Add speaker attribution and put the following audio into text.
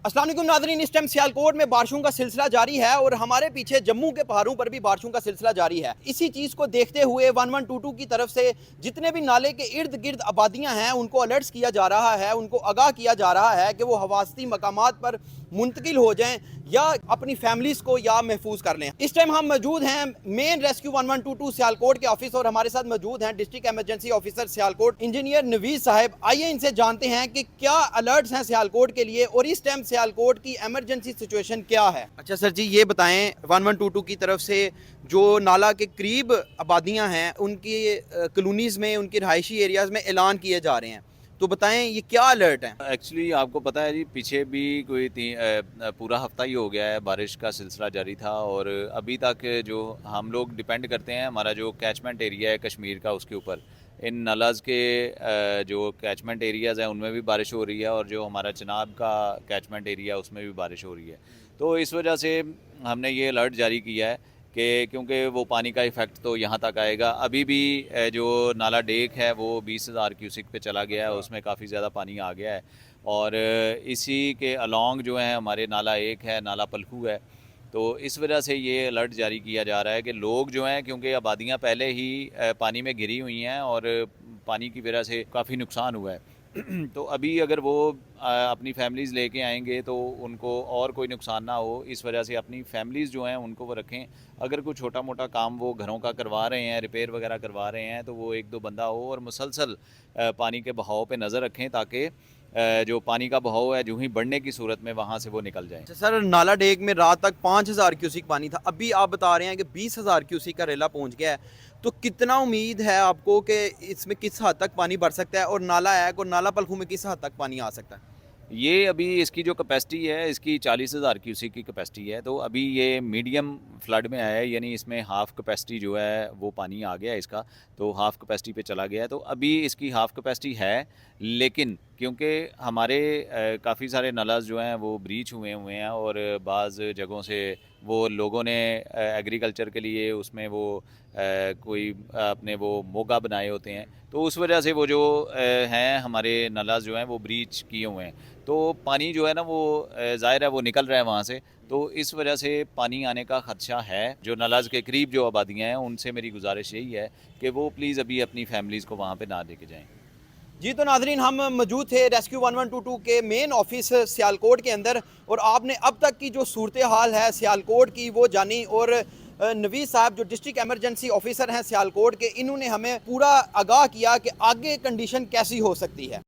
Speaker 1: अस्सलाम वालेकुम नाज़रीन, इस टाइम सियालकोट में बारिशों का सिलसिला जारी है और हमारे पीछे जम्मू के पहाड़ों पर भी बारिशों का सिलसिला जारी है। इसी चीज़ को देखते हुए 1122 की तरफ से जितने भी नाले के इर्द गिर्द आबादियां हैं उनको अलर्ट्स किया जा रहा है, उनको आगाह किया जा रहा है कि वो हवासती मकामात पर मुंतकिल हो जाएं या अपनी फैमिलीज़ को या महफूज कर लें। इस टाइम हम मौजूद हैं मेन रेस्क्यू 1122 सियालकोट के ऑफिस और हमारे साथ मौजूद हैं district emergency officer Sialkot engineer Naveed साहब। आइए इनसे जानते हैं कि क्या अलर्ट्स हैं सियालकोट के लिए और इस टाइम सियालकोट की एमरजेंसी सिचुएशन क्या है। अच्छा सर जी, ये बताएं 1122 की तरफ से जो नाला के करीब आबादियां हैं उनकी कॉलोनीज़ में, उनकी रहायशी एरियाज़ में ऐलान किए जा रहे हैं, तो बताएं ये क्या अलर्ट है।
Speaker 2: एक्चुअली आपको पता है जी, पीछे भी कोई पूरा हफ्ता ही हो गया है बारिश का सिलसिला जारी था और अभी तक जो हम लोग डिपेंड करते हैं, हमारा जो कैचमेंट एरिया है कश्मीर का, उसके ऊपर इन नालाज के जो कैचमेंट एरियाज़ हैं उनमें भी बारिश हो रही है और जो हमारा चिनाब का कैचमेंट एरिया है उसमें भी बारिश हो रही है। तो इस वजह से हमने ये अलर्ट जारी किया है कि क्योंकि वो पानी का इफ़ेक्ट तो यहाँ तक आएगा। अभी भी जो नाला डेक है वो 20,000 क्यूसिक पे चला गया है, उसमें काफ़ी ज़्यादा पानी आ गया है। और इसी के अलॉन्ग जो है हमारे नाला एक है, नाला पलखू है। तो इस वजह से ये अलर्ट जारी किया जा रहा है कि लोग जो हैं, क्योंकि आबादियाँ पहले ही पानी में घिरी हुई हैं और पानी की वजह से काफ़ी नुकसान हुआ है। तो अभी अगर वो अपनी फैमिलीज़ लेके आएंगे तो उनको और कोई नुकसान ना हो, इस वजह से अपनी फैमिलीज़ जो हैं उनको वो रखें। अगर कोई छोटा मोटा काम वो घरों का करवा रहे हैं, रिपेयर वगैरह करवा रहे हैं, तो वो एक दो बंदा हो और मुसलसल पानी के बहाव पे नज़र रखें ताकि जो पानी का बहाव है जो ही बढ़ने की सूरत में वहाँ से वो निकल जाएँ।
Speaker 1: अच्छा सर, नाला डेक में रात तक 5,000 क्यूसिक पानी था, अभी आप बता रहे हैं कि 20,000 क्यूसिक का रेला पहुंच गया है, तो कितना उम्मीद है आपको कि इसमें किस हद तक पानी बढ़ सकता है और नाला एक और नाला पलखू में किस हद तक पानी आ सकता है।
Speaker 2: ये अभी इसकी जो कैपेसिटी है, इसकी 40,000 क्यूसेक की कैपेसिटी है। तो अभी ये मीडियम फ्लड में आया है, यानी इसमें हाफ़ कैपेसिटी जो है वो पानी आ गया है इसका, तो हाफ़ कैपेसिटी पे चला गया है। तो अभी इसकी हाफ़ कैपेसिटी है, लेकिन क्योंकि हमारे काफ़ी सारे नालाज़ जो हैं वो ब्रीच हुए हैं और बाज़ जगहों से वो लोगों ने एग्रीकल्चर के लिए उसमें वो कोई अपने वो मोगा बनाए होते हैं, तो उस वजह से वो जो हैं हमारे नालाज़ जो हैं वो ब्रीच किए हुए हैं। तो पानी जो है ना वो ज़ाहिर है वो निकल रहा है वहाँ से, तो इस वजह से पानी आने का ख़दशा है। जो नालाज़ के करीब जो आबादियाँ हैं उनसे मेरी गुजारिश यही है कि वो प्लीज़ अभी अपनी फैमिलीज़ को वहाँ पे ना लेके जाएँ।
Speaker 1: जी तो नाजरीन, हम मौजूद थे रेस्क्यू 1122 के मेन ऑफिस सियालकोट के अंदर और आपने अब तक की जो सूरत हाल है सियालकोट की वो जानी और नवीद साहब जो डिस्ट्रिक्ट एमरजेंसी ऑफिसर हैं सियालकोट के, इन्होंने हमें पूरा आगाह किया कि आगे कंडीशन कैसी हो सकती है।